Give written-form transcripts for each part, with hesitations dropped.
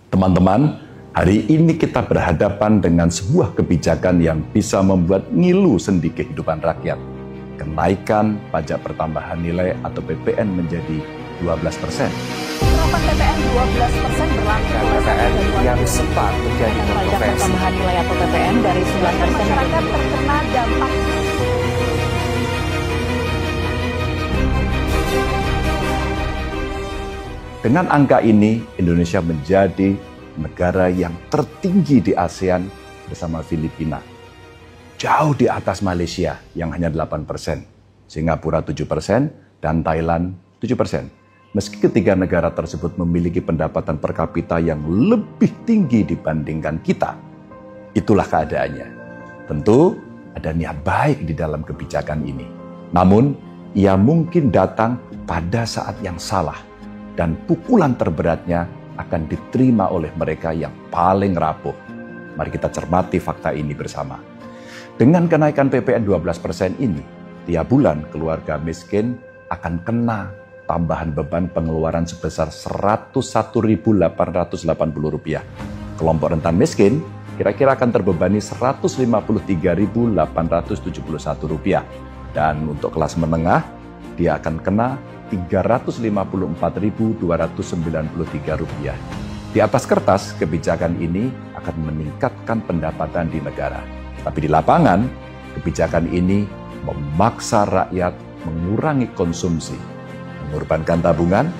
Teman-teman, hari ini kita berhadapan dengan sebuah kebijakan yang bisa membuat ngilu sendi kehidupan rakyat. Kenaikan pajak pertambahan nilai atau PPN menjadi 12%. Penerapan PPN 12% berlaku. PPN yang sempat menjadi kontroversi. Pajak pertambahan nilai atau PPN dari 9% masyarakat terkena dampak. Dengan angka ini, Indonesia menjadi negara yang tertinggi di ASEAN bersama Filipina. Jauh di atas Malaysia yang hanya 8%, Singapura 7%, dan Thailand 7%. Meski ketiga negara tersebut memiliki pendapatan per kapita yang lebih tinggi dibandingkan kita, itulah keadaannya. Tentu ada niat baik di dalam kebijakan ini. Namun, ia mungkin datang pada saat yang salah dan pukulan terberatnya akan diterima oleh mereka yang paling rapuh. Mari kita cermati fakta ini bersama. Dengan kenaikan PPN 12% ini, tiap bulan keluarga miskin akan kena tambahan beban pengeluaran sebesar Rp101.880. Kelompok rentan miskin kira-kira akan terbebani Rp153.871. Dan untuk kelas menengah, dia akan kena Rp354.293. Di atas kertas, kebijakan ini akan meningkatkan pendapatan di negara. Tapi di lapangan, kebijakan ini memaksa rakyat mengurangi konsumsi, mengorbankan tabungan,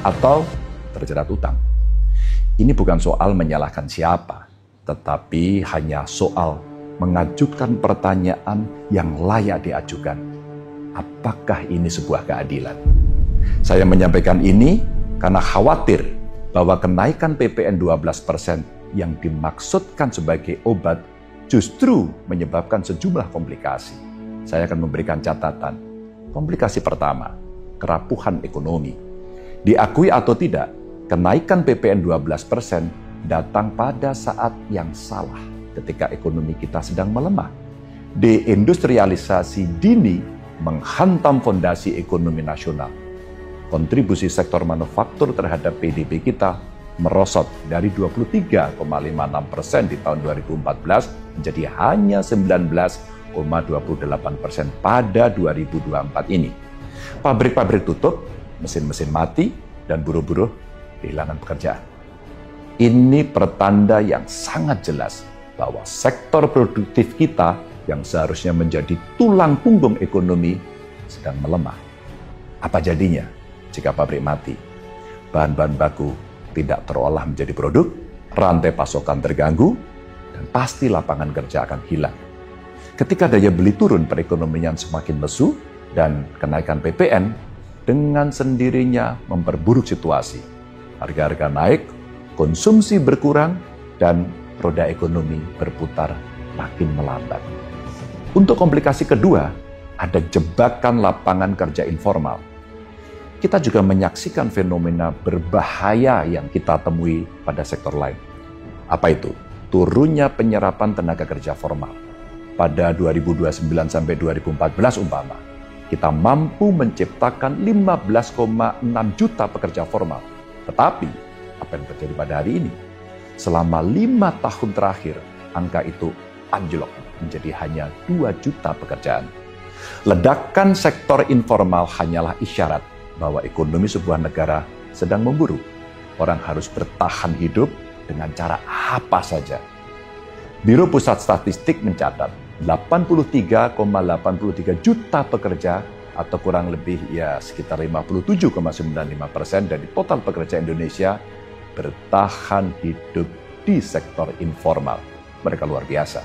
atau terjerat utang. Ini bukan soal menyalahkan siapa, tetapi hanya soal mengajukan pertanyaan yang layak diajukan. Apakah ini sebuah keadilan? Saya menyampaikan ini karena khawatir bahwa kenaikan PPN 12% yang dimaksudkan sebagai obat justru menyebabkan sejumlah komplikasi. Saya akan memberikan catatan. Komplikasi pertama, kerapuhan ekonomi. Diakui atau tidak, kenaikan PPN 12% datang pada saat yang salah ketika ekonomi kita sedang melemah. Deindustrialisasi dini menghantam fondasi ekonomi nasional. Kontribusi sektor manufaktur terhadap PDB kita merosot dari 23,56% di tahun 2014 menjadi hanya 19,28% pada 2024 ini. Pabrik-pabrik tutup, mesin-mesin mati, dan buruh-buruh kehilangan pekerjaan. Ini pertanda yang sangat jelas bahwa sektor produktif kita yang seharusnya menjadi tulang punggung ekonomi sedang melemah. Apa jadinya jika pabrik mati? Bahan-bahan baku tidak terolah menjadi produk, rantai pasokan terganggu, dan pasti lapangan kerja akan hilang. Ketika daya beli turun, perekonomian semakin lesu, dan kenaikan PPN dengan sendirinya memperburuk situasi. Harga-harga naik, konsumsi berkurang, dan roda ekonomi berputar makin melambat. Untuk komplikasi kedua, ada jebakan lapangan kerja informal. Kita juga menyaksikan fenomena berbahaya yang kita temui pada sektor lain. Apa itu? Turunnya penyerapan tenaga kerja formal. Pada 2029 sampai 2014 umpama, kita mampu menciptakan 15,6 juta pekerja formal. Tetapi, apa yang terjadi pada hari ini? Selama 5 tahun terakhir, angka itu anjlok menjadi hanya 2 juta pekerjaan. Ledakan sektor informal hanyalah isyarat bahwa ekonomi sebuah negara sedang memburuk. Orang harus bertahan hidup dengan cara apa saja. Biro Pusat Statistik mencatat 83,83 juta pekerja atau kurang lebih sekitar 57,95% dari total pekerja Indonesia bertahan hidup di sektor informal. Mereka luar biasa.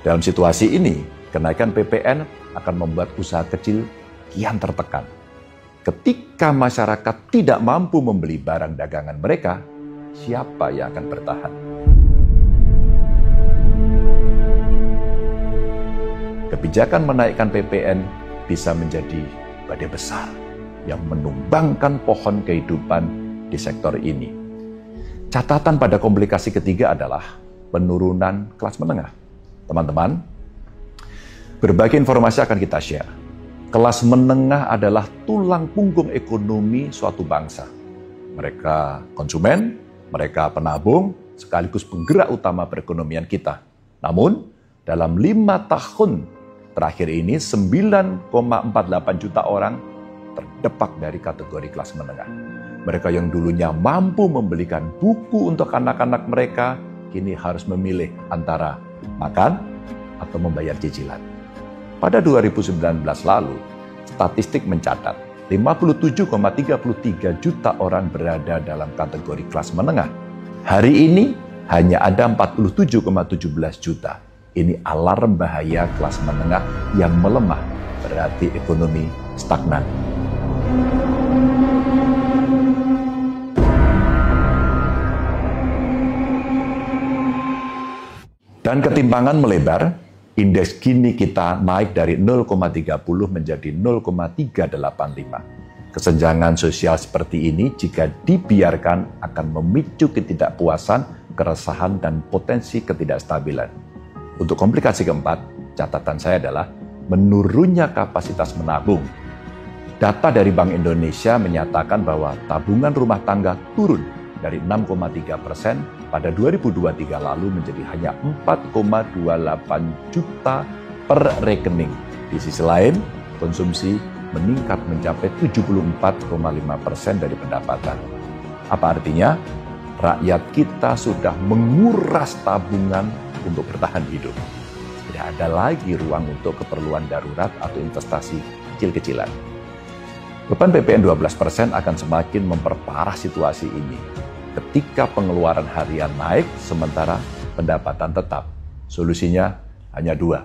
Dalam situasi ini, kenaikan PPN akan membuat usaha kecil kian tertekan. Ketika masyarakat tidak mampu membeli barang dagangan mereka, siapa yang akan bertahan? Kebijakan menaikkan PPN bisa menjadi badai besar yang menumbangkan pohon kehidupan di sektor ini. Catatan pada komplikasi ketiga adalah penurunan kelas menengah. Teman-teman, berbagai informasi akan kita share. Kelas menengah adalah tulang punggung ekonomi suatu bangsa. Mereka konsumen, Mereka penabung sekaligus penggerak utama perekonomian kita. Namun, dalam 5 tahun terakhir ini 9,48 juta orang terdepak dari kategori kelas menengah. Mereka yang dulunya mampu membelikan buku untuk anak-anak mereka, kini harus memilih antara makan atau membayar cicilan. Pada 2019 lalu, statistik mencatat 57,33 juta orang berada dalam kategori kelas menengah. Hari ini hanya ada 47,17 juta. Ini alarm bahaya kelas menengah yang melemah, berarti ekonomi stagnan. Dan ketimpangan melebar, indeks Gini kita naik dari 0,30 menjadi 0,385. Kesenjangan sosial seperti ini jika dibiarkan akan memicu ketidakpuasan, keresahan, dan potensi ketidakstabilan. Untuk komplikasi keempat, catatan saya adalah menurunnya kapasitas menabung. Data dari Bank Indonesia menyatakan bahwa tabungan rumah tangga turun dari 6,3% pada 2023 lalu menjadi hanya 4,28 juta per rekening. Di sisi lain, konsumsi meningkat mencapai 74,5% dari pendapatan. Apa artinya? Rakyat kita sudah menguras tabungan untuk bertahan hidup. Tidak ada lagi ruang untuk keperluan darurat atau investasi kecil-kecilan. Beban PPN 12% akan semakin memperparah situasi ini. Ketika pengeluaran harian naik, sementara pendapatan tetap. Solusinya hanya 2.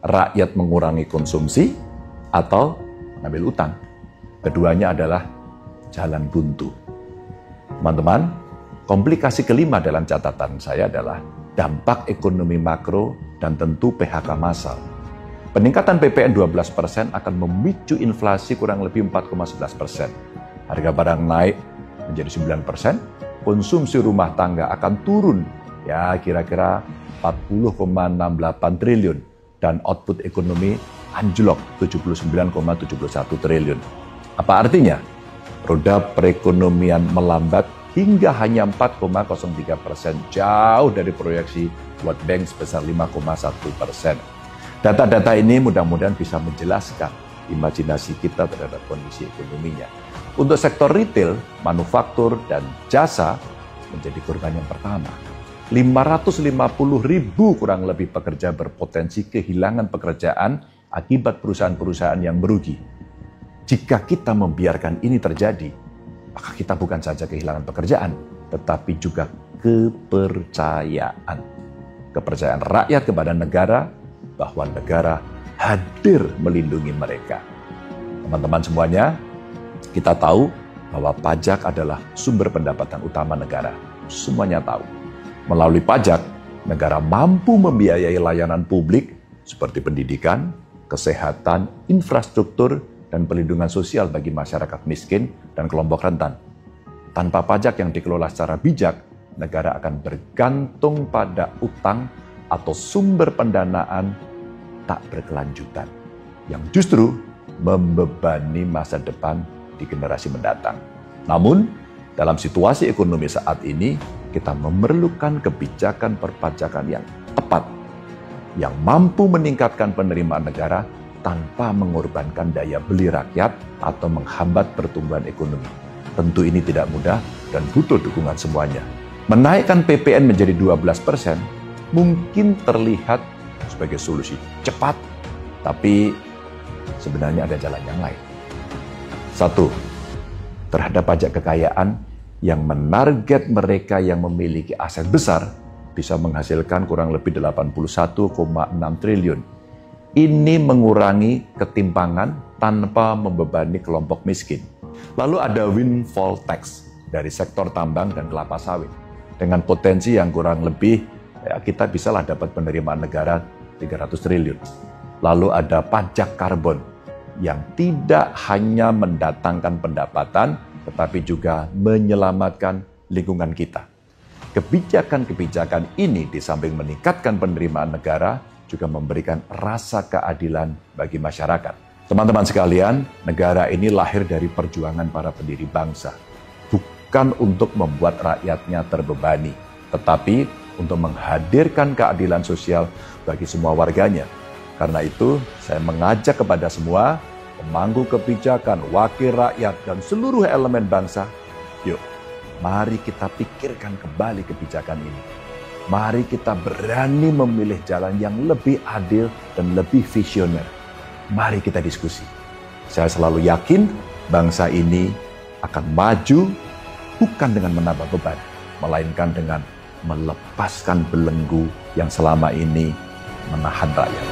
Rakyat mengurangi konsumsi atau mengambil utang. Keduanya adalah jalan buntu. Teman-teman, komplikasi kelima dalam catatan saya adalah dampak ekonomi makro dan tentu PHK massal. Peningkatan PPN 12% akan memicu inflasi kurang lebih 4,11%. Harga barang naik menjadi 9%, konsumsi rumah tangga akan turun ya kira-kira 40,68 triliun dan output ekonomi anjlok 79,71 triliun. Apa artinya? Roda perekonomian melambat hingga hanya 4,03%, jauh dari proyeksi World Bank sebesar 5,1%. Data-data ini mudah-mudahan bisa menjelaskan imajinasi kita terhadap kondisi ekonominya. Untuk sektor retail, manufaktur, dan jasa menjadi korban yang pertama. 550.000 kurang lebih pekerja berpotensi kehilangan pekerjaan akibat perusahaan-perusahaan yang merugi. Jika kita membiarkan ini terjadi, maka kita bukan saja kehilangan pekerjaan, tetapi juga kepercayaan. Kepercayaan rakyat kepada negara, bahwa negara hadir melindungi mereka. Teman-teman semuanya, kita tahu bahwa pajak adalah sumber pendapatan utama negara. Semuanya tahu. Melalui pajak, negara mampu membiayai layanan publik seperti pendidikan, kesehatan, infrastruktur, dan pelindungan sosial bagi masyarakat miskin dan kelompok rentan. Tanpa pajak yang dikelola secara bijak, negara akan bergantung pada utang atau sumber pendanaan tak berkelanjutan, yang justru membebani masa depan di generasi mendatang. Namun, dalam situasi ekonomi saat ini, kita memerlukan kebijakan perpajakan yang tepat, yang mampu meningkatkan penerimaan negara tanpa mengorbankan daya beli rakyat atau menghambat pertumbuhan ekonomi. Tentu ini tidak mudah dan butuh dukungan semuanya. Menaikkan PPN menjadi 12% mungkin terlihat sebagai solusi cepat, tapi sebenarnya ada jalan yang lain. 1. Terhadap pajak kekayaan yang menarget mereka yang memiliki aset besar bisa menghasilkan kurang lebih 81,6 triliun. Ini mengurangi ketimpangan tanpa membebani kelompok miskin. Lalu ada windfall tax dari sektor tambang dan kelapa sawit. Dengan potensi yang kurang lebih, ya kita bisalah dapat penerimaan negara 300 triliun. Lalu ada pajak karbon yang tidak hanya mendatangkan pendapatan, tetapi juga menyelamatkan lingkungan kita. Kebijakan-kebijakan ini di samping meningkatkan penerimaan negara, juga memberikan rasa keadilan bagi masyarakat. Teman-teman sekalian, negara ini lahir dari perjuangan para pendiri bangsa, bukan untuk membuat rakyatnya terbebani, tetapi untuk menghadirkan keadilan sosial bagi semua warganya. Karena itu, saya mengajak kepada semua pemangku kebijakan, wakil rakyat, dan seluruh elemen bangsa, yuk, mari kita pikirkan kembali kebijakan ini. Mari kita berani memilih jalan yang lebih adil dan lebih visioner. Mari kita diskusi. Saya selalu yakin bangsa ini akan maju bukan dengan menambah beban, melainkan dengan melepaskan belenggu yang selama ini menahan rakyat.